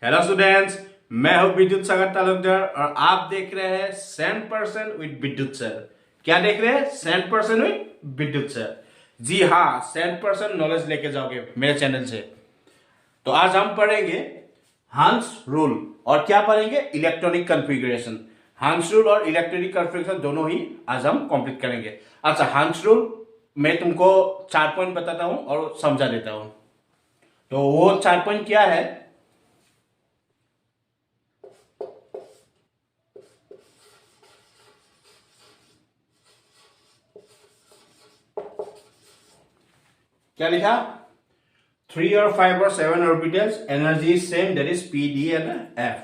Hello students, मैं हूं विद्युत सागर तालुकदार और आप देख रहे हैं 100% विद विद्युत सर। क्या देख रहे हैं? 100% विद विद्युत सर। जी हाँ, 100% नॉलेज लेके जाओगे मेरे चैनल से। तो आज हम पढ़ेंगे हंस रूल और क्या पढ़ेंगे? Electronic configuration. हंस रूल और इलेक्ट्रॉनिक कॉन्फ़िगरेशन दोनों ही आज हम कंप्लीट करेंगे। अच्छा, हंस रूल मैं तुमको 4 पॉइंट बताता हूं और समझा देता हूं। तो वो 4 पॉइंट क्या है? क्या लिखा? 3 or 5 or 7 orbitals, energy is same, that is P, D and F.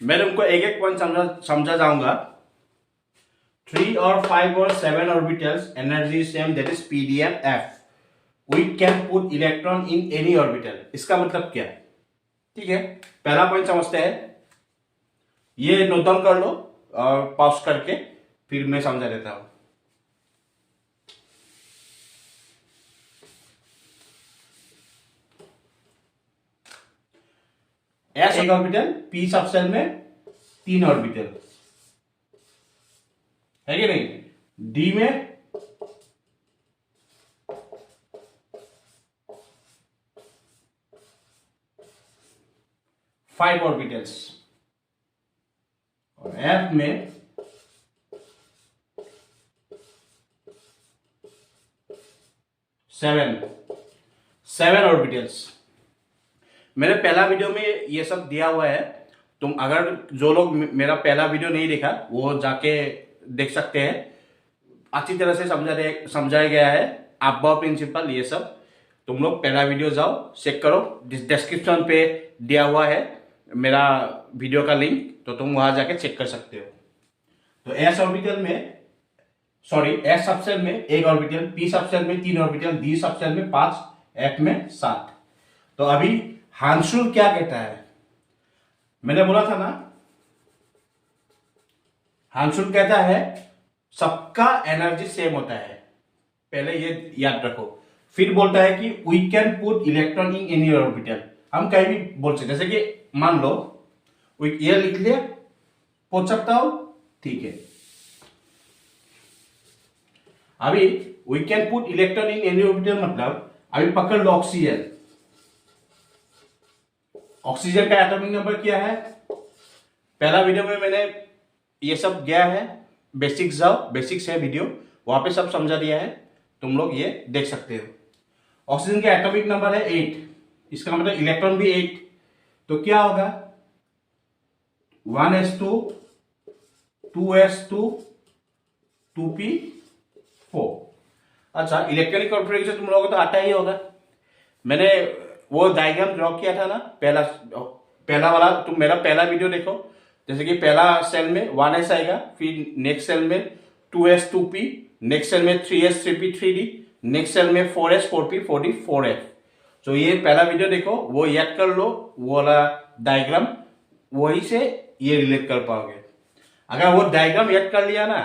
मैं तुमको एक एक पॉइंट समझा जाऊंगा। 3 or 5 or 7 orbitals, energy is same, that is P, D and F. We can put electron in any orbital. इसका मतलब क्या है? ठीक है, पहला पॉइंट समझते हैं। ये नोट डाउन कर लो और पॉज करके फिर मैं समझा देता हूं। एस एक ऑर्बिटल, पी सबसेल में 3 ऑर्बिटल है कि नहीं? डी में 5 ऑर्बिटल्स और एफ में 7 ऑर्बिटल्स। मेरे पहला वीडियो में ये सब दिया हुआ है। तुम अगर जो लोग मेरा पहला वीडियो नहीं देखा वो जाके देख सकते हैं। अच्छी तरह से समझाया गया है, अब्बा प्रिंसिपल, ये सब। तुम लोग पहला वीडियो जाओ, चेक करो। डिस्क्रिप्शन पे दिया हुआ है मेरा वीडियो का लिंक, तो तुम वहां जाके चेक कर सकते हो। तो एस ऑर्बिटल में, सॉरी, एस सबसेल में 1 ऑर्बिटल, पी सबसेल में 3 ऑर्बिटल, डी सबसेल में 5, एफ में 7। तो अभी हंस रूल क्या कहता है? मैंने बोला था ना, हंस रूल कहता है सबका एनर्जी सेम होता है। पहले ये याद रखो। फिर बोलता है कि we can put electron in any orbital. हम कहीं भी बोल सकते, जैसे कि मान लो ये लिख लिया, पूछ सकता हूं, ठीक है। अभी we can put electron in any orbital मतलब अभी पकड़ लो ऑक्सीजन। ऑक्सीजन का एटॉमिक नंबर क्या है? पहला वीडियो में मैंने ये सब गया है, बेसिक्स जाओ, बेसिक्स है वीडियो, वहां पे सब समझा दिया है, तुम लोग ये देख सकते हो। ऑक्सीजन का एटॉमिक नंबर है 8, इसका मतलब इलेक्ट्रॉन भी 8। तो क्या होगा? 1s2 2s2 2p4। अच्छा, इलेक्ट्रॉनिक कॉन्फ़िगरेशन तुम लोगों को तो आता ही होगा। मैंने वो डायग्राम ड्रॉ किया था ना, पहला वाला। तुम मेरा पहला वीडियो देखो। जैसे कि पहला सेल में 1s आएगा, फिर नेक्स्ट सेल में 2s 2p, नेक्स्ट सेल में 3s 3p 3d, next cell में 4s 4p 4d 4f। तो ये पहला वीडियो देखो, वो याद कर लो, वो वाला डायग्राम, वही से ये रिलेट कर पाओगे। अगर वो डायग्राम याद कर लिया ना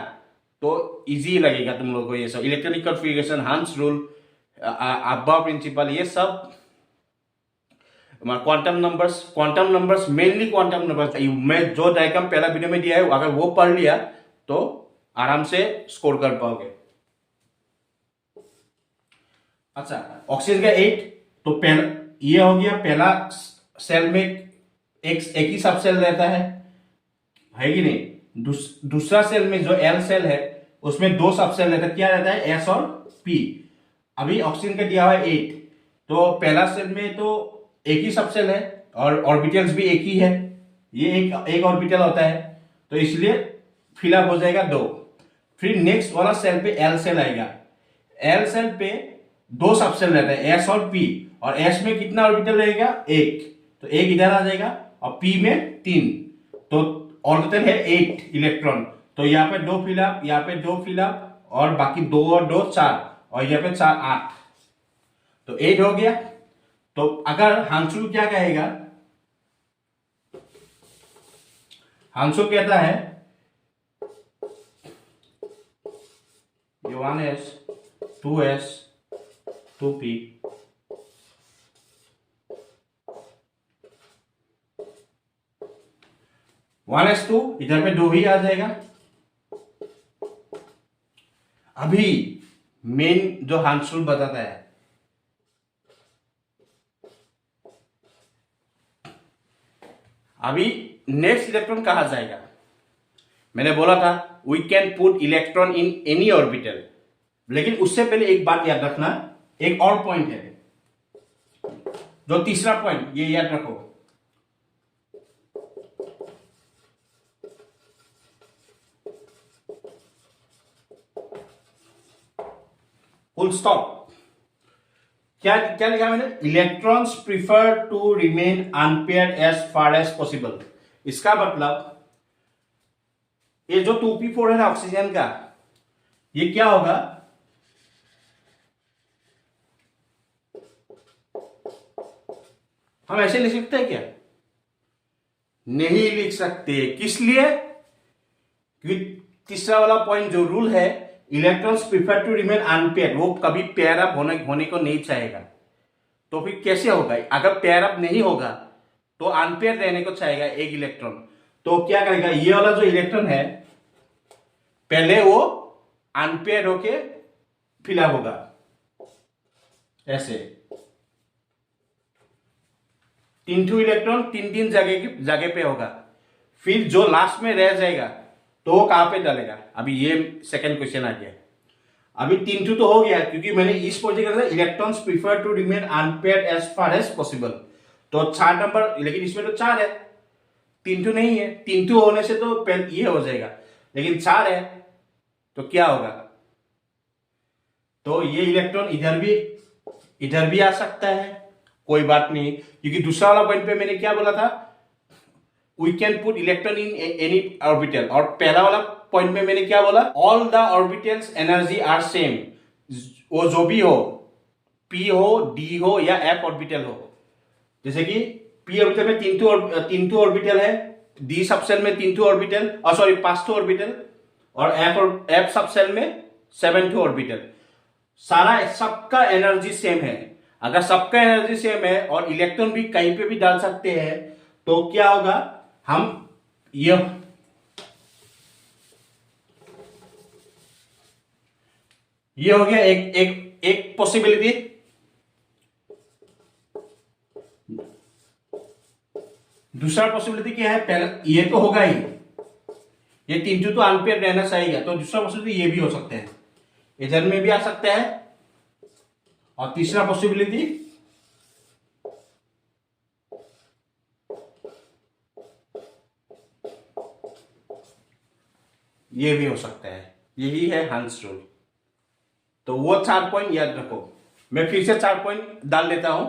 तो इजी लगेगा तुम लोगों को। ये सब इलेक्ट्रॉनिक कॉन्फ़िगरेशन, हंस रूल, अब्बा प्रिंसिपल, ये सब quantum numbers mainly quantum numbers. मैं जो डायग्राम पहला वीडियो में दिया है, अगर वो पढ़ लिया तो आराम से स्कोर कर पाओगे। अच्छा, ऑक्सीजन का 8, तो पहला ये हो गया। पहला सेल में एक ही सब सेल रहता है कि नहीं? दूसरा सेल में जो एल सेल है उसमें 2 सब सेल रहता है। क्या रहता है? एस और पी। अभी ऑक्सीजन का दिया हुआ है 8, तो पहला सेल में तो एक ही सब सेल है और ऑर्बिटल्स भी एक ही है। ये एक ऑर्बिटल होता है, तो इसलिए फिलअप हो जाएगा 2। फिर नेक्स्ट वाला सेल पे एल सेल आएगा। एल सेल पे 2 सब सेल रहता है, एस और पी। और एस में कितना ऑर्बिटल रहेगा? 1, तो 1 इधर आ जाएगा। और पी में 3, तो ऑर्बिटल है 8 इलेक्ट्रॉन। तो यहाँ पे 2 फिलअप, यहाँ पे 2 फिलअप, और बाकी 2 और 2 4, और यहाँ पे 4 8। तो 8 हो गया। तो अगर हांसुल क्या कहेगा, हांसुल कहता है ये 1s 2s 2p 1s2 इधर पे 2 ही आ जाएगा। अभी मेन जो हांसुल बताता है, अभी नेक्स्ट इलेक्ट्रॉन कहा जाएगा। मैंने बोला था we can put electron in any orbital, लेकिन उससे पहले एक बात याद रखना, एक और पॉइंट है, जो तीसरा पॉइंट ये याद रखो, फुल स्टॉप। क्या क्या लिखा मैंने, electrons prefer to remain unpaired as far as possible. इसका मतलब ये जो 2p4 है ना ऑक्सीजन का, ये क्या होगा, हम ऐसे लिख सकते हैं क्या, नहीं लिख सकते। किस लिए, क्योंकि तीसरा वाला पॉइंट जो रूल है, electrons prefer to remain unpaired, वो कभी पेयर अप होने को नहीं चाहेगा। तो फिर कैसे होगा, अगर पेयर अप नहीं होगा तो अनपेयर रहने को चाहेगा एक इलेक्ट्रॉन। तो क्या करेगा, ये वाला जो इलेक्ट्रॉन है पहले वो अनपेयर होके फिलअप होगा, ऐसे 3 इलेक्ट्रॉन 3 जगह पे होगा। फिर जो लास्ट में रह जाएगा तो वो कहां पे डालेगा, अभी ये सेकंड क्वेश्चन आ गया। अभी 3 तो हो गया, क्योंकि मैंने इस प्रोजेक्ट में electrons prefer to remain unpaired as far as possible, तो 4 नंबर, लेकिन इसमें तो 4 है, 3 नहीं है। 3 होने से तो ये हो जाएगा, लेकिन 4 है तो क्या होगा, तो ये इलेक्ट्रॉन इधर भी आ सकता है, कोई बात नहीं, क्योंकि दूसरा वाला पॉइंट पे मैंने क्या बोला था, we can put electron in any orbital, और पहला वाला पॉइंट में मैंने क्या बोला, all the orbitals energy are same, वो जो भी हो, p हो, d हो या f ऑर्बिटल हो। जैसे कि p ऑर्बिटल में 3 ऑर्बिटल है, d सबसेल में 3 ऑर्बिटल, और सॉरी 5 ऑर्बिटल, और f सबसेल में 7 ऑर्बिटल। सारा सबका एनर्जी सेम है। अगर सबका एनर्जी सेम है और इलेक्ट्रॉन भी कहीं पे भी डाल सकते हैं, तो क्या होगा, हम ये हो गया एक पॉसिबिलिटी। दूसरा पॉसिबिलिटी क्या है, पहला ये तो होगा ही, ये 3 तो अनपेयर रहना चाहिए, तो दूसरा पॉसिबिलिटी ये भी हो सकता है, इधर में भी आ सकता है, और तीसरा पॉसिबिलिटी ये भी हो सकता है। यही है हंस रूल। तो वो 4 पॉइंट याद रखो। मैं फिर से 4 पॉइंट डाल देता हूं।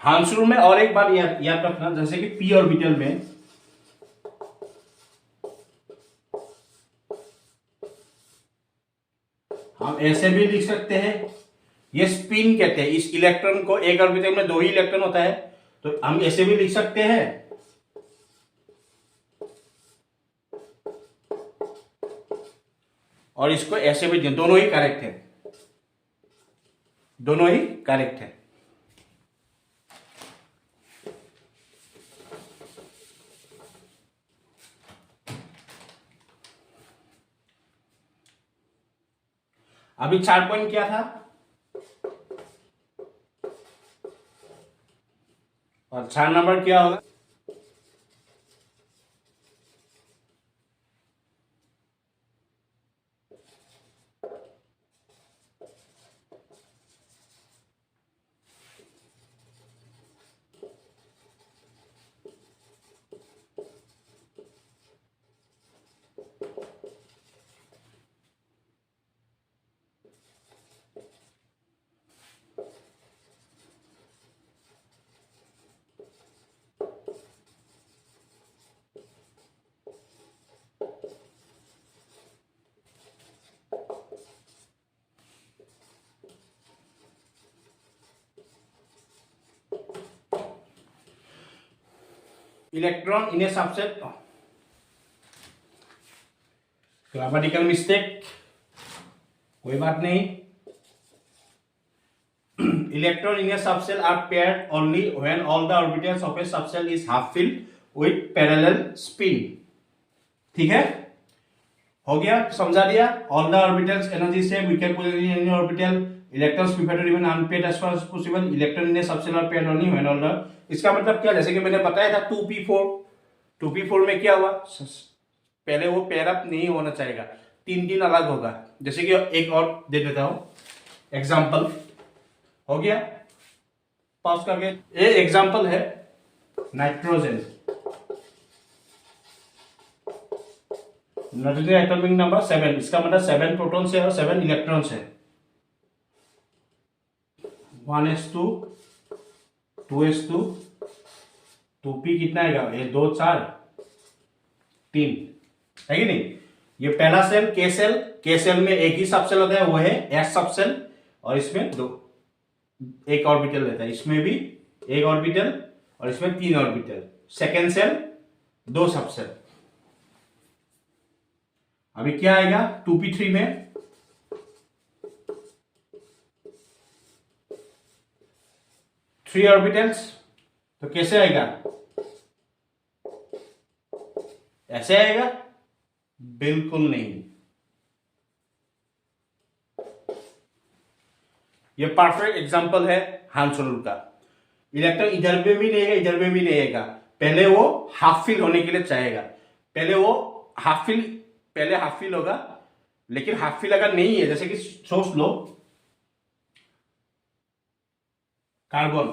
हंस रूल में और एक बार याद रखना, जैसे कि p ऑर्बिटल में हम ऐसे भी लिख सकते हैं, ये स्पिन कहते हैं इस इलेक्ट्रॉन को, एक ऑर्बिटल में 2 ही इलेक्ट्रॉन होता है, तो हम ऐसे भी लिख सकते हैं, और इसको ऐसे भी, दोनों ही करेक्ट है, दोनों ही करेक्ट है। अभी 4 पॉइंट क्या था, और 4 नंबर क्या होगा, electron in a subshell, grammatical mistake, कोई बात नहीं। Electron in a subshell are paired only when all the orbitals of a subshell is half filled with parallel spin. ठीक है, हो गया, समझा दिया। ऑल द ऑर्बिटल्स एनर्जी से we can put in orbital, electrons prefer to remain unpaired as far as possible, electron in a subshell are paired only when all the. इसका मतलब क्या, जैसे कि मैंने बताया था 2p4 में क्या हुआ, पहले वो पेयर अप नहीं होना चाहिए, 3 अलग होगा। जैसे कि एक और दे देता हूं एग्जांपल, हो गया, पॉज करके। ये एग्जांपल है नाइट्रोजन, नाइट्रोजन एटॉमिक नंबर 7, इसका मतलब 7 प्रोटॉन्स है और 7 इलेक्ट्रॉन्स है। 1s2 2s2 2p कितना आएगा, ये 2 4 3 है कि नहीं। ये पहला सेल के सेल में एक ही सबसेल होता है, वो है एस सबसेल, और इसमें एक ऑर्बिटल रहता है, इसमें भी एक ऑर्बिटल और इसमें 3 ऑर्बिटल। Second cell 2 subshell. अभी क्या आएगा 2p3 में, थ्री ऑर्बिटल्स, तो कैसे आएगा, ऐसे आएगा, बिल्कुल नहीं। ये परफेक्ट एग्जांपल है हान्स रूल का। इलेक्ट्रॉन इधर में भी नहीं है, इधर में भी नहीं आएगा, पहले वो हाफ फिल होने के लिए चाहेगा, पहले हाफ फिल होगा। लेकिन हाफ फिल अगर नहीं है, जैसे कि सोच लो कार्बन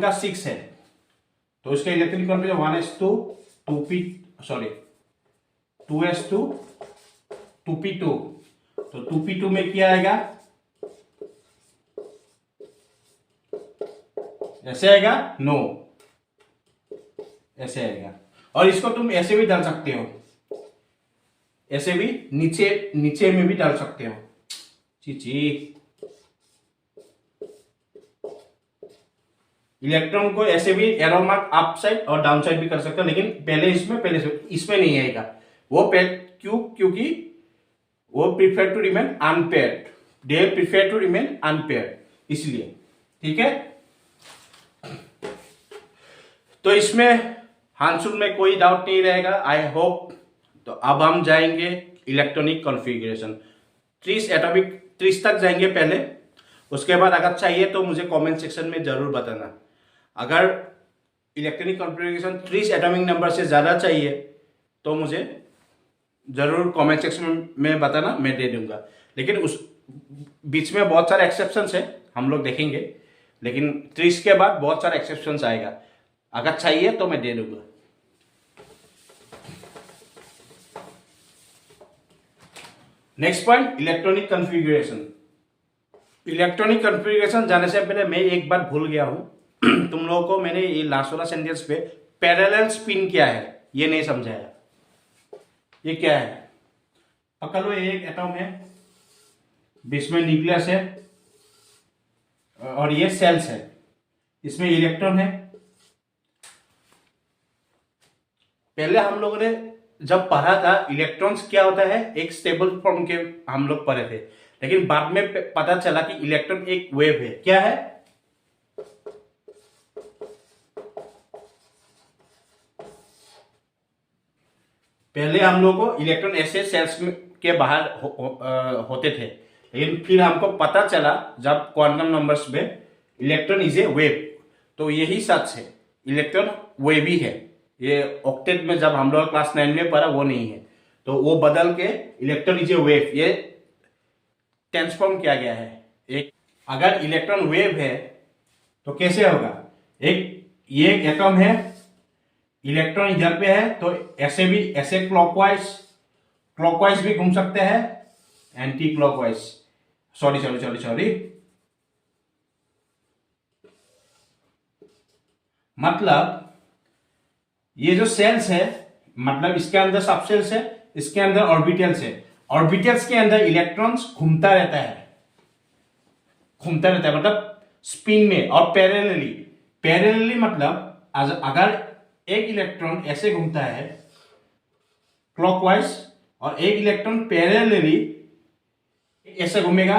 का 6 है, तो इसका इलेक्ट्रॉनिक कॉन्फिगरेशन 2s2 2p2, तो 2p2 में क्या आएगा, ऐसे आएगा, नो, ऐसे आएगा। और इसको तुम ऐसे भी डाल सकते हो, ऐसे भी नीचे में भी डाल सकते हो। जी इलेक्ट्रॉन को ऐसे भी एरो मार्क अप साइड और डाउन साइड भी कर सकते हो, लेकिन पहले इसमें नहीं आएगा। वो क्योंकि वो prefer to remain unpaired, they prefer to remain unpaired, इसलिए। ठीक है, तो इसमें हान्सुल में कोई डाउट नहीं रहेगा, आई होप। तो अब हम जाएंगे इलेक्ट्रॉनिक कॉन्फ़िगरेशन, 30 तक जाएंगे पहले, उसके बाद अगर चाहिए तो मुझे कमेंट सेक्शन में जरूर बताना। अगर इलेक्ट्रॉनिक कॉन्फ़िगरेशन 30 एटॉमिक नंबर से ज़्यादा चाहिए तो मुझे ज़रूर कमेंट सेक्शन में बताना, मैं दे दूंगा। लेकिन उस बीच में बहुत सारे एक्सेप्शंस है, हम लोग देखेंगे, लेकिन 30 के बाद बहुत सारे एक्सेप्शंस आएगा। अगर चाहिए तो मैं दे दूंगा। Next point, electronic configuration. Electronic configuration जाने से पहले मैं एक बात भूल गया हूं तुम लोगों को मैंने ये लास्ट वाला सेंटेंस पे पैरेलल स्पिन क्या है ये नहीं समझाया। ये क्या है, पकड़ लो, ये एक एटम है, बीच में न्यूक्लियस है और ये सेल्स है, इसमें इलेक्ट्रॉन है। पहले हम लोगों ने जब पढ़ा था इलेक्ट्रॉन्स क्या होता है, एक स्टेबल फॉर्म के हम लोग पढ़े थे, लेकिन बाद में पता चला कि इलेक्ट्रॉन एक वेव है। क्या है, पहले हम लोग को इलेक्ट्रॉन ऐसे सेल्स के बाहर होते थे, लेकिन फिर हमको पता चला जब क्वांटम नंबर्स में इलेक्ट्रॉन इज ए वेव, तो यही सच है, इलेक्ट्रॉन वेव ही है। ये ऑक्टेट में जब हम लोग क्लास 9 में पढ़ा वो नहीं है, तो वो बदल के इलेक्ट्रॉन इज ए वेव, ये ट्रांसफॉर्म किया गया है। एक अगर इलेक्ट्रॉन वेव है तो कैसे होगा, ये एटम है, इलेक्ट्रॉन इधर पे है, तो ऐसे क्लॉकवाइज भी घूम सकते हैं, एंटी क्लॉकवाइज, सॉरी, मतलब ये जो सेल्स है, मतलब इसके अंदर सब सेल्स है, इसके अंदर ऑर्बिटल्स है, ऑर्बिटल्स के अंदर इलेक्ट्रॉन्स घूमता रहता है, मतलब स्पिन में और पैरेलली। पैरेलली मतलब अगर एक इलेक्ट्रॉन ऐसे घूमता है क्लॉकवाइज और एक इलेक्ट्रॉन पैरेलली ऐसे घूमेगा,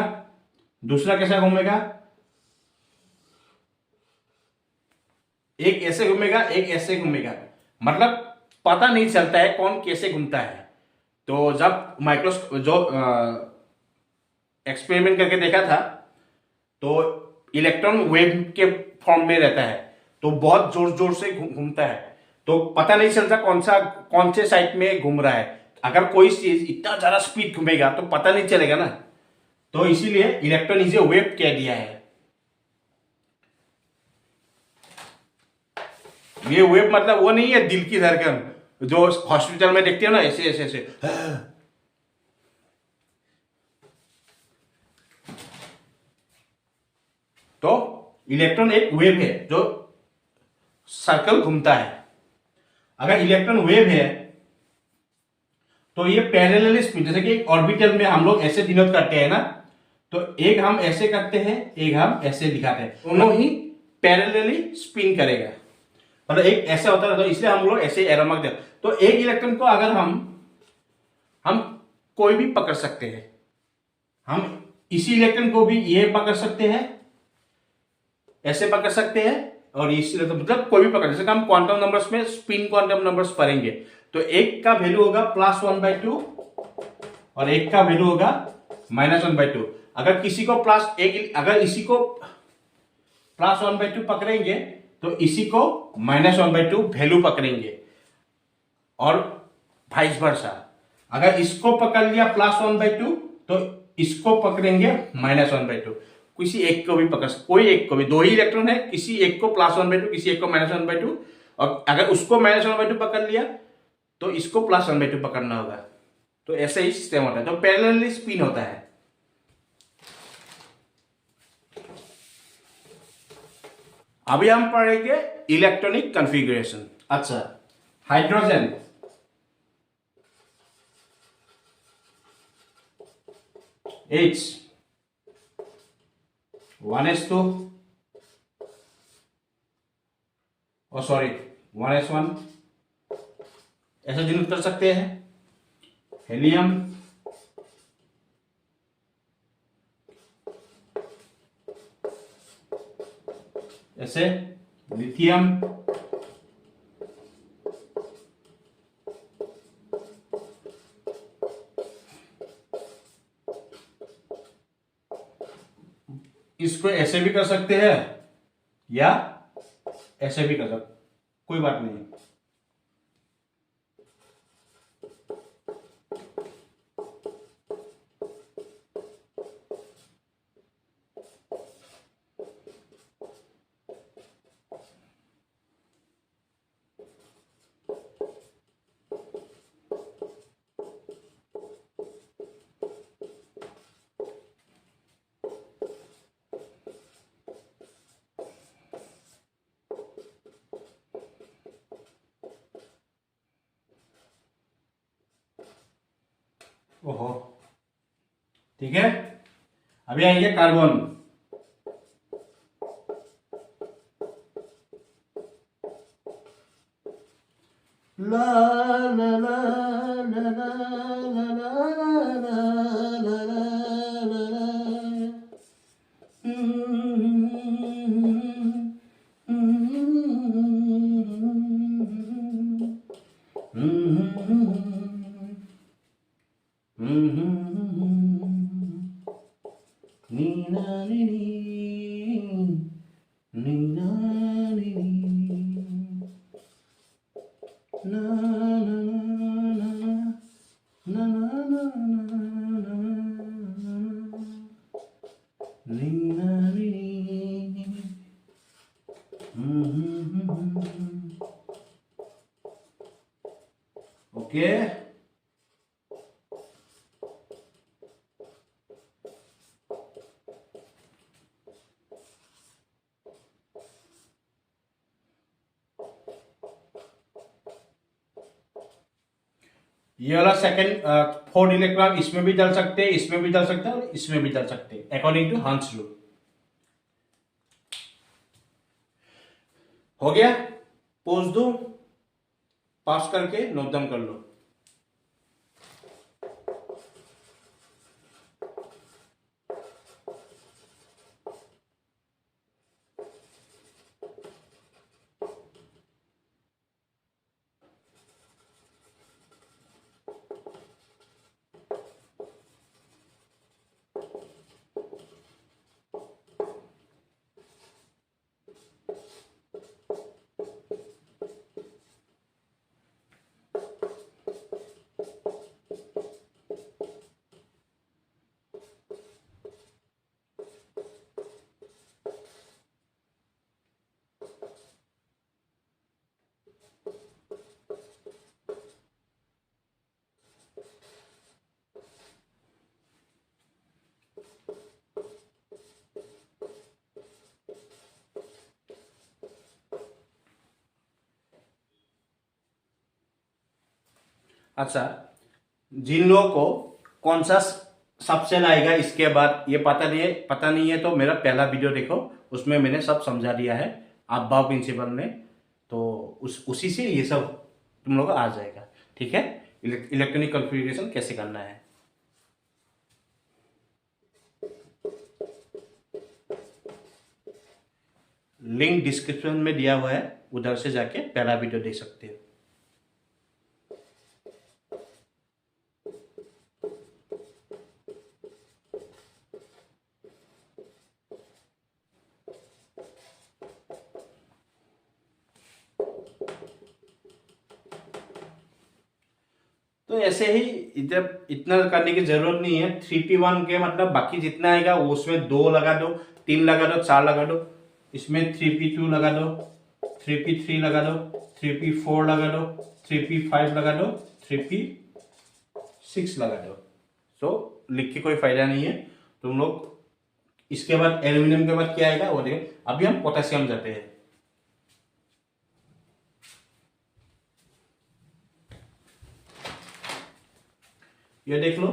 दूसरा कैसा घूमेगा, एक ऐसे घूमेगा एक ऐसे घूमेगा, मतलब पता नहीं चलता है कौन कैसे घूमता है। तो जब माइक्रोस्कोप जो एक्सपेरिमेंट करके देखा था तो इलेक्ट्रॉन वेव के फॉर्म में रहता है, तो बहुत जोर जोर से घूमता है, तो पता नहीं चलता कौन से साइड में घूम रहा है। अगर कोई चीज इतना ज्यादा स्पीड घूमेगा तो पता नहीं चलेगा ना, तो इसीलिए इलेक्ट्रॉन इसे वेव कह दिया है। ये वेव मतलब वो नहीं है दिल की धड़कन जो हॉस्पिटल में देखते हो ना, ऐसे ऐसे ऐसे। तो इलेक्ट्रॉन एक वेव है जो सर्कल घूमता है। अगर इलेक्ट्रॉन वेव है तो ये पैरेलली स्पिन, जैसे कि एक ऑर्बिटल में हम लोग ऐसे डिनोट करते हैं ना, तो एक हम ऐसे करते हैं एक हम ऐसे दिखाते हैं, दोनों ही पैरेलली स्पिन करेगा, मतलब एक ऐसा होता है, तो इसलिए हम लोग ऐसे एरो मार्क देते। तो एक इलेक्ट्रॉन को अगर हम कोई भी पकड़ सकते हैं, हम इसी इलेक्ट्रॉन को भी ये पकड़ सकते हैं, ऐसे पकड़ सकते हैं, और इसी तो मतलब कोई भी पकड़, जैसे हम क्वांटम नंबर्स में स्पिन क्वांटम नंबर्स पढ़ेंगे, तो एक का वैल्यू होगा +1/2 और एक का वैल्यू होगा -1/2। अगर किसी को अगर इसी को +1/2 पकड़ेंगे तो इसी को -1/2 वैल्यू पकड़ेंगे, और वाइस वर्सा। अगर इसको पकड़ लिया +1/2 तो इसको पकड़ेंगे -1/2। किसी एक को भी पकड़, कोई एक को भी, दो ही इलेक्ट्रॉन है, किसी एक को +1/2 किसी एक को -1/2, और अगर उसको -1/2 पकड़ लिया तो इसको +1/2 पकड़ना होगा। तो ऐसे ही सिस्टम होता है, तो पैरेलली स्पिन होता है। अभी हम पढ़ेंगे इलेक्ट्रॉनिक कॉन्फ़िगरेशन। अच्छा, hydrogen H 1s2 sorry 1s1 ऐसे डिनोट कर सकते हैं। हेलियम ऐसे, लिथियम इसको ऐसे भी कर सकते हैं या ऐसे भी कर सकते, कोई बात नहीं। ओहो, ठीक है। अभी आएंगे कार्बन। ला ला ला ला ला ला ला ला ला ला। ओके, ये वाला सेकंड 4 इलेक्ट्रॉन इसमें भी डाल सकते हैं, इसमें भी डाल सकते हैं, और इसमें भी डाल सकते हैं, अकॉर्डिंग टू हंस रूल। हो गया, पोज दो, पास करके नोट डाउन कर लो। अच्छा, जिन लोगों को कौन सा सबसेल आएगा इसके बाद ये पता नहीं है तो मेरा पहला वीडियो देखो, उसमें मैंने सब समझा दिया है अब्बाव प्रिंसिपल में। तो उसी से ये सब तुम लोग को आ जाएगा। ठीक है, इलेक्ट्रॉनिक कॉन्फ़िगरेशन कैसे करना है। लिंक डिस्क्रिप्शन में दिया हुआ है, उधर से जाके पहला वीडियो देख सकते हो। तो ऐसे ही इधर इतना करने की जरूरत नहीं है। 3P1 के मतलब बाकी जितना आएगा वो उसमें 2 लगा दो, 3 लगा दो, 4 लगा दो। इसमें 3P2 लगा दो, 3P3 लगा दो, 3P4 लगा दो, 3P5 लगा दो, 3P6 लगा दो। तो लिख के कोई फायदा नहीं है तुम लोग। इसके बाद एल्यूमिनियम के बाद क्या आएगा वो देखो। अभी हम पोटेशियम जाते हैं। ये देख लो,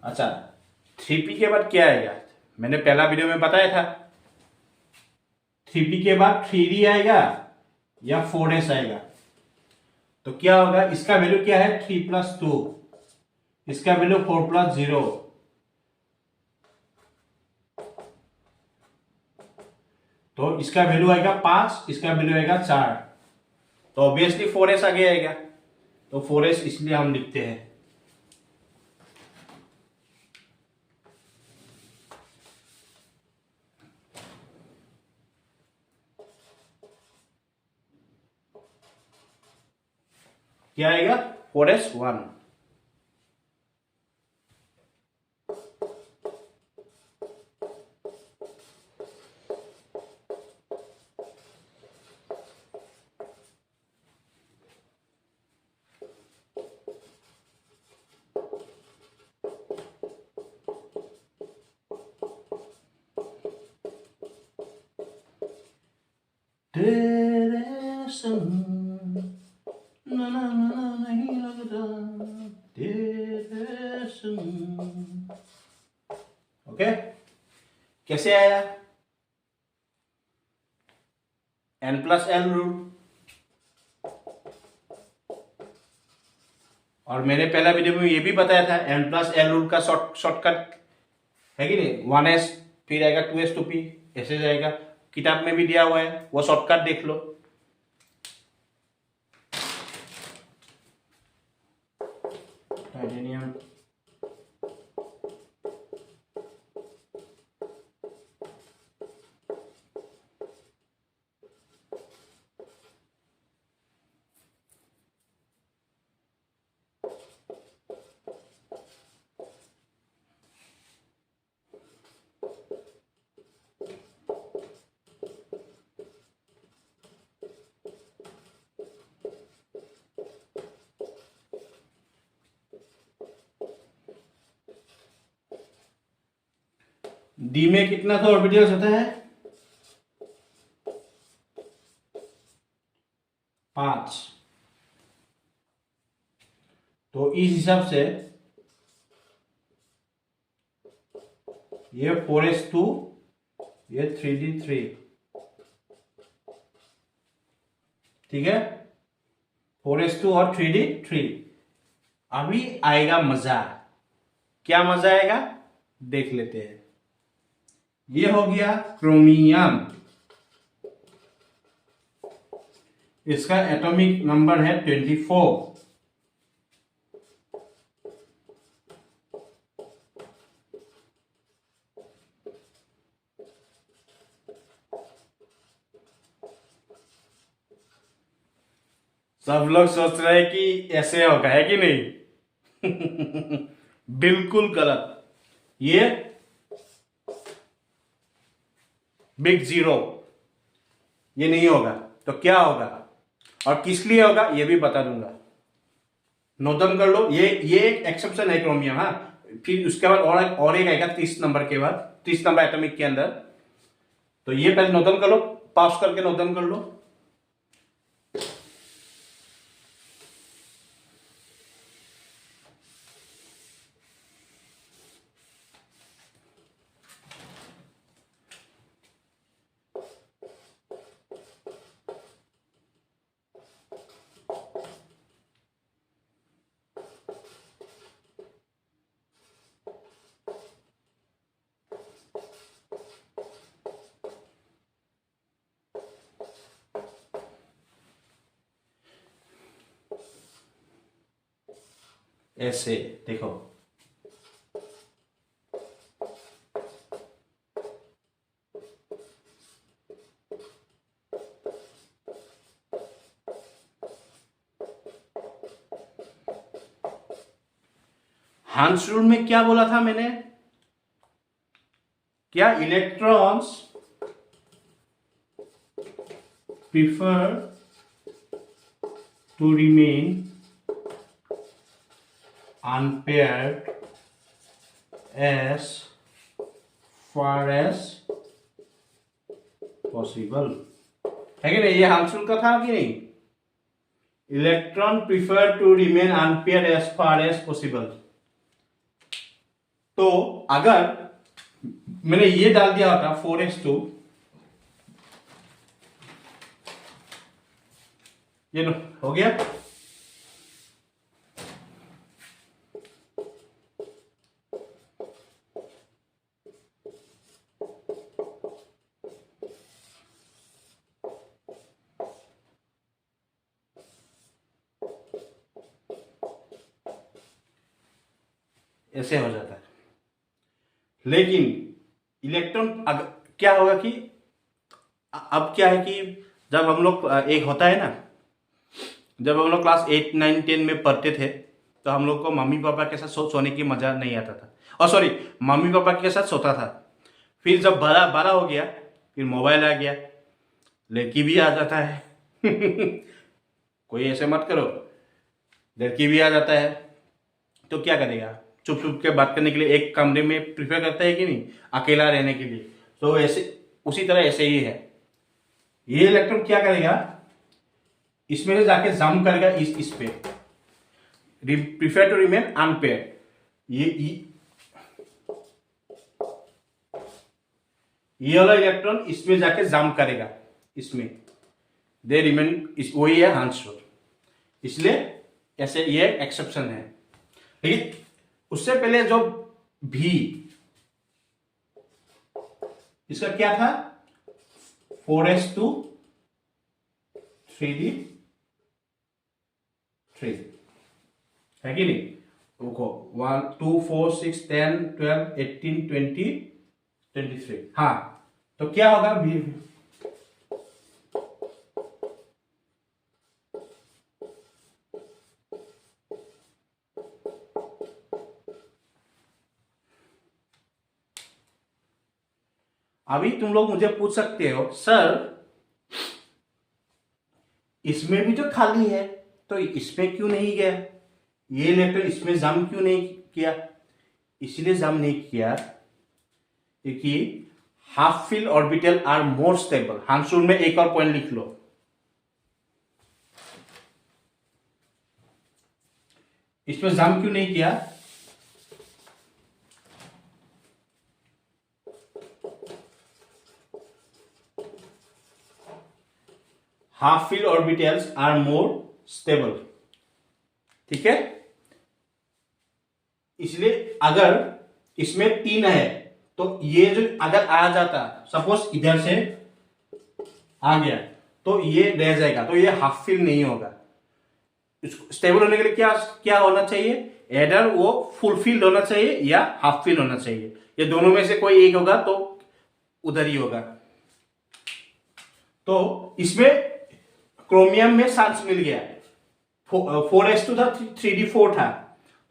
अच्छा 3P के बाद क्या आएगा, मैंने पहला वीडियो में बताया था। 3P के बाद 3D आएगा या 4S आएगा। तो क्या होगा, इसका वैल्यू क्या है 3+2, इसका वैल्यू 4+0, तो इसका वैल्यू आएगा 5, इसका वैल्यू आएगा 4। तो ऑब्वियसली 4S आगे आएगा। तो 4S इसलिए हम लिखते हैं। क्या आएगा 4S1। तेरे संग ना ना ना नहीं लगता, तेरे संग। ओके, कैसे आया, N+L रूल। और मैंने पहला वीडियो में ये भी बताया था N+L रूल का शॉर्टकट है कि नहीं। 1S फिर आएगा 2S 2P, ऐसे जाएगा। किताब में भी दिया हुआ है, वो शॉर्टकट देख लो। टाइटेनियम डी में कितना तो ऑर्बिटल्स होता है? 5। तो इस हिसाब से ये 4s2, ये 3d3, ठीक है, 4s2 और 3d3। अभी आएगा मजा। क्या मजा आएगा देख लेते हैं। ये हो गया क्रोमियम, इसका एटॉमिक नंबर है 24। सब लोग सोच रहे हैं कि ऐसे होगा, है कि नहीं? बिल्कुल गलत। ये बिग जीरो, ये नहीं होगा। तो क्या होगा और किस लिए होगा ये भी बता दूंगा। नोट कर लो, ये एक एक्सेप्शन है क्रोमियम। हाँ, फिर उसके बाद और एक आएगा 30 नंबर के बाद, 30 नंबर एटॉमिक के अंदर। तो ये पहले नोट कर लो, पास करके नोट कर लो। ऐसे देखो, हांस रूल में क्या बोला था मैंने? क्या electrons prefer to remain unpaired as far as possible, है कि नहीं? ये हांसुल का था कि नहीं? Electron prefer to remain unpaired as far as possible. तो अगर मैंने ये डाल दिया होता 4s2, ये हो गया। ऐसे हो जाता है। लेकिन इलेक्ट्रॉन क्या होगा कि अब क्या है कि जब हम लोग एक होता है ना, जब हम लोग क्लास 8, 9, 10 में पढ़ते थे तो हम लोग को मम्मी पापा के साथ सोने की मजा नहीं आता था। और सॉरी, मम्मी पापा के साथ सोता था। फिर जब बड़ा बड़ा हो गया, फिर मोबाइल आ गया, लड़की भी आ जाता है। कोई ऐसे मत करो, लड़की भी आ जाता है तो क्या करेगा? चुप चुप के बात करने के लिए एक कमरे में प्रिफर करता है कि नहीं, अकेला रहने के लिए। तो ऐसे उसी तरह ऐसे ही है। ये इलेक्ट्रॉन क्या करेगा, इसमें से जाके जम करेगा इस पे, प्रिफर टू रिमेन अनपेयर्ड। ये वाला इलेक्ट्रॉन इसमें जाके जम करेगा, इसमें दे रिमेन, वही है हांस रूल। इसलिए ऐसे ये एक्सेप्शन है। लेकिन उससे पहले जो भी, इसका क्या था? 4s2 3d3, है कि नहीं? देखो 1 2 4 6 10 12 18 20 23। हाँ, तो क्या होगा भी? अभी तुम लोग मुझे पूछ सकते हो, सर इसमें भी तो खाली है तो इसमें क्यों नहीं गया? ये इलेक्ट्रॉन इसमें जम क्यों नहीं किया? इसलिए जम नहीं किया कि half fill orbital are more stable. हांसुर में एक और पॉइंट लिख लो, इसमें जाम क्यों नहीं किया? Half fill orbitals are more stable, ठीक है। इसलिए अगर इसमें 3 है तो ये जो अगर आ जाता, सपोज इधर से आ गया तो ये रह जाएगा, तो ये हाफ फिल नहीं होगा। स्टेबल होने के लिए क्या क्या होना चाहिए? एडर वो फुलफिल्ड होना चाहिए या हाफ फिल होना चाहिए। ये दोनों में से कोई एक होगा तो उधर ही होगा। तो इसमें क्रोमियम में चांस मिल गया, 4s2 था, 3d4 था,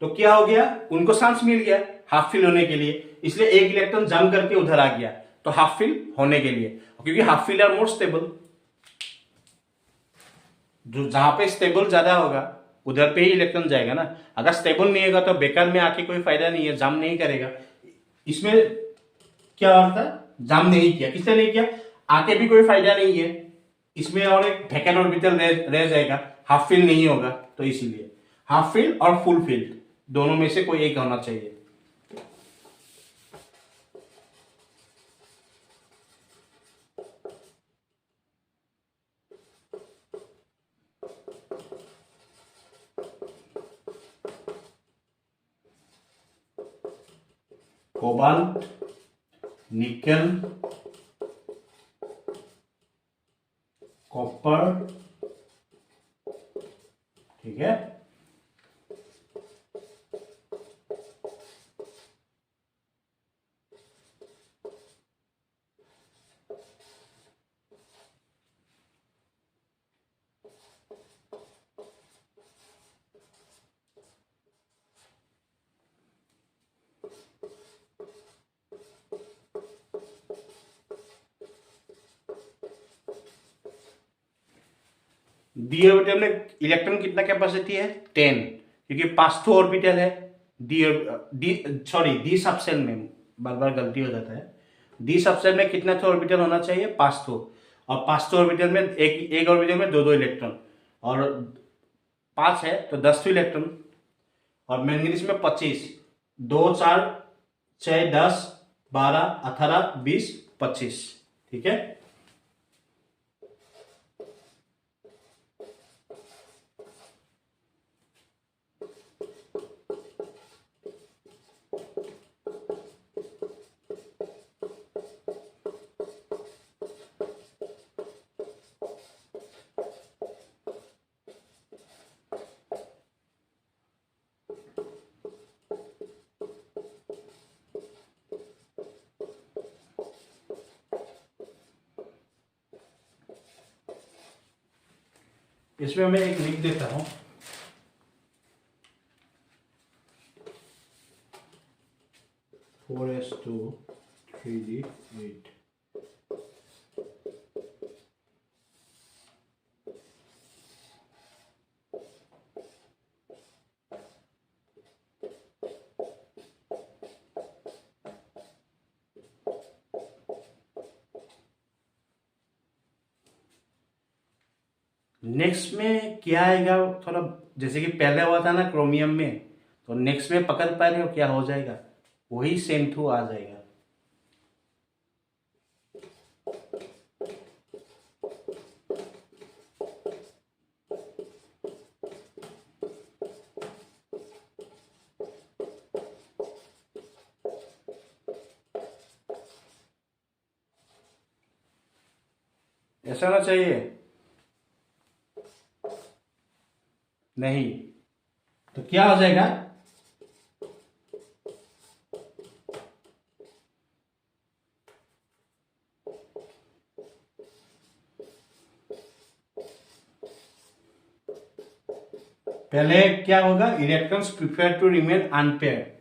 तो क्या हो गया? उनको चांस मिल गया हाफ फिल होने के लिए, इसलिए एक इलेक्ट्रॉन जम करके उधर आ गया, तो हाफ फिल होने के लिए, क्योंकि half fill are more stable. जो जहां पे स्टेबल ज्यादा होगा उधर पे ही इलेक्ट्रॉन जाएगा ना। अगर स्टेबल नहीं होगा तो बेकार में आके कोई फायदा नहीं है, जाम नहीं करेगा। इसमें क्या होता है? जाम नहीं किया, किसने नहीं किया? आके भी कोई फायदा नहीं है इसमें, और एक वैकेंट ऑर्बिटल रह जाएगा, हाफ फिल नहीं होगा। तो इसीलिए हाफ फिल और फुल फिल दोनों में से कोई एक होना चाहिए। कोबाल्ट, निकल, कॉपर, ठीक है। डी ऑर्बिटल में इलेक्ट्रॉन कितना कैपेसिटी है? 10, क्योंकि 5 ऑर्बिटल है। डी सबसेल में, बार बार गलती हो जाता है। डी सबसेल में कितना ऑर्बिटल होना चाहिए? 5, और 5 ऑर्बिटल में एक ऑर्बिटल में दो इलेक्ट्रॉन, और 5 है तो 10 इलेक्ट्रॉन। और मैंगनीज में 25, 2 4 6 10 12 18 20 25, ठीक है। इसमें मैं एक लिख देता हूं, four S to 3d8। Next में क्या आएगा? थोड़ा जैसे कि पहले हुआ था ना क्रोमियम में, तो नेक्स्ट में पकड़ पा रहे हो क्या हो जाएगा? वही सेम टू आ जाएगा। ऐसा होना चाहिए नहीं, तो क्या हो जाएगा? पहले क्या होगा? Electrons prefer to remain unpaired.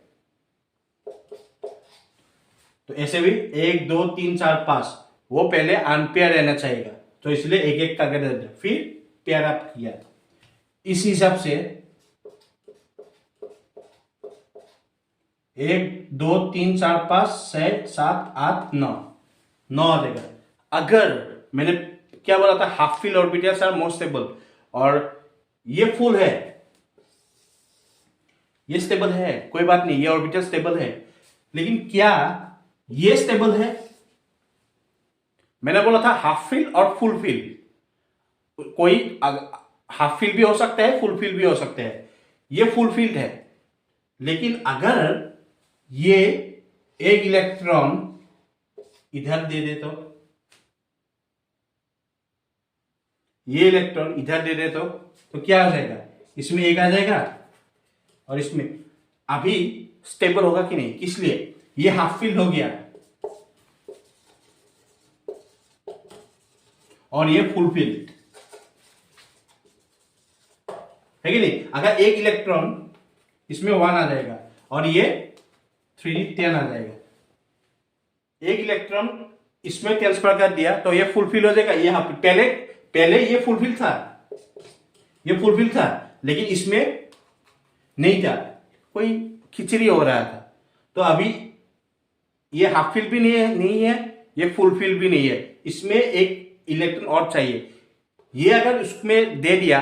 तो ऐसे भी 1 2 3 4 5 वो पहले अनपेयर रहना चाहिए, तो इसलिए एक एक करके दे दिया, फिर पेयर अप किया। इस हिसाब से 1 2 3 4 5 6 7 8 9 आ जाएगा। अगर मैंने क्या बोला था, half fill orbitals are more stable, और ये फुल है, ये स्टेबल है, कोई बात नहीं, ये ऑर्बिटल स्टेबल है, लेकिन क्या ये स्टेबल है? मैंने बोला था हाफ फिल और फुल फिल, कोई हाफ फिल भी हो सकता है, फुल फिल भी हो सकता है। ये फुल फिल्ड है, लेकिन अगर ये एक इलेक्ट्रॉन इधर दे दे तो, ये इलेक्ट्रॉन इधर दे दे तो क्या हो जाएगा? इसमें एक आ जाएगा और इसमें, अभी स्टेबल होगा कि नहीं? किस लिए? ये हाफ फिल हो गया और ये फुल फिल है कि नहीं? अगर एक इलेक्ट्रॉन इसमें 1 आ जाएगा और ये 3 10 आ जाएगा, एक इलेक्ट्रॉन इसमें ट्रांसफर कर दिया तो ये फुलफिल हो जाएगा। ये हाफ, पहले ये फुलफिल था, ये फुलफिल था, लेकिन इसमें नहीं था, कोई खिचड़ी हो रहा था। तो अभी ये हाफ फिल भी नहीं है, ये फुलफिल भी नहीं है, इसमें एक इलेक्ट्रॉन और चाहिए। ये अगर उसमें दे दिया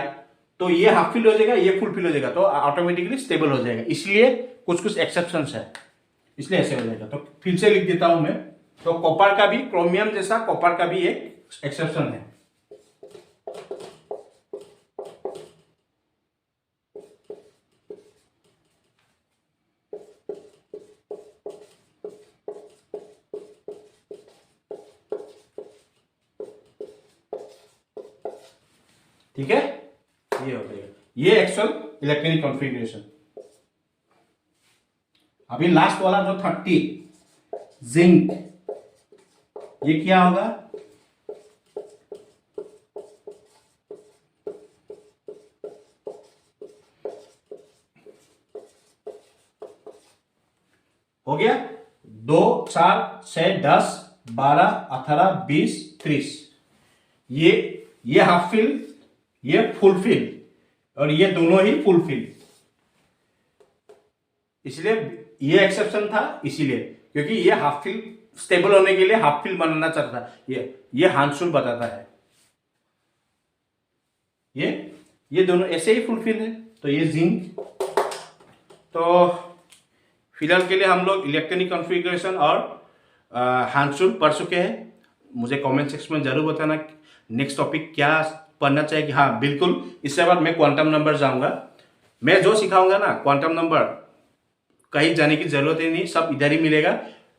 तो ये हाफ फिल हो जाएगा, ये फुलफिल हो जाएगा, तो ऑटोमेटिकली स्टेबल हो जाएगा। इसलिए कुछ एक्सेप्शंस है, इसलिए ऐसे हो जाएगा। तो फिर से लिख देता हूं मैं। तो कॉपर का भी, क्रोमियम जैसा कॉपर का भी एक एक्सेप्शन है। ठीक है, ये हो जाएगा, ये एक्चुअल इलेक्ट्रॉनिक कॉन्फ़िगरेशन। अभी लास्ट वाला जो 30 जिंक, ये क्या होगा? हो गया 2 4 6 10 12 18 20 30। ये हाफ फिल, ये फुल फिल, और ये दोनों ही फुल फिल। इसलिए ये एक्सेप्शन था, इसीलिए क्योंकि ये हाफ फिल स्टेबल होने के लिए हाफ फिल बनाना चाहता था। ये हांसुल बताता है, ये दोनों ऐसे ही फुलफिल है। तो ये जिंक। तो फिलहाल के लिए हम लोग इलेक्ट्रॉनिक कॉन्फ़िगरेशन और हांसुल पढ़ चुके हैं। मुझे कमेंट सेक्शन में जरूर बताना नेक्स्ट टॉपिक क्या पढ़ना चाहिए। कि हाँ बिल्कुल, इससे बाद मैं क्वांटम नंबर जाऊंगा। मैं जो सिखाऊंगा ना क्वांटम नंबर, कहीं जाने की जरूरत ही नहीं, सब इधर ही मिलेगा।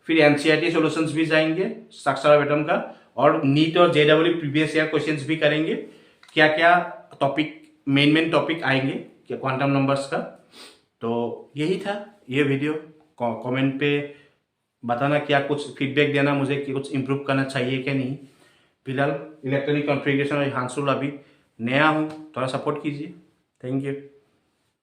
फिर एनसीईआरटी सॉल्यूशंस भी जाएंगे साक्षरवेटम का, और नीट और जेडब्ल्यू प्रीवियस ईयर क्वेश्चंस भी करेंगे। क्या क्या टॉपिक, मेन टॉपिक आएंगे क्या क्वांटम नंबर्स का। तो यही था ये वीडियो। कमेंट पे बताना, क्या कुछ फीडबैक देना मुझे कि कुछ इम्प्रूव करना चाहिए क्या नहीं। फिलहाल इलेक्ट्रॉनिक कॉन्फ़िगरेशन और हांसुल अभी नया हूँ, थोड़ा सपोर्ट कीजिए। Thank you.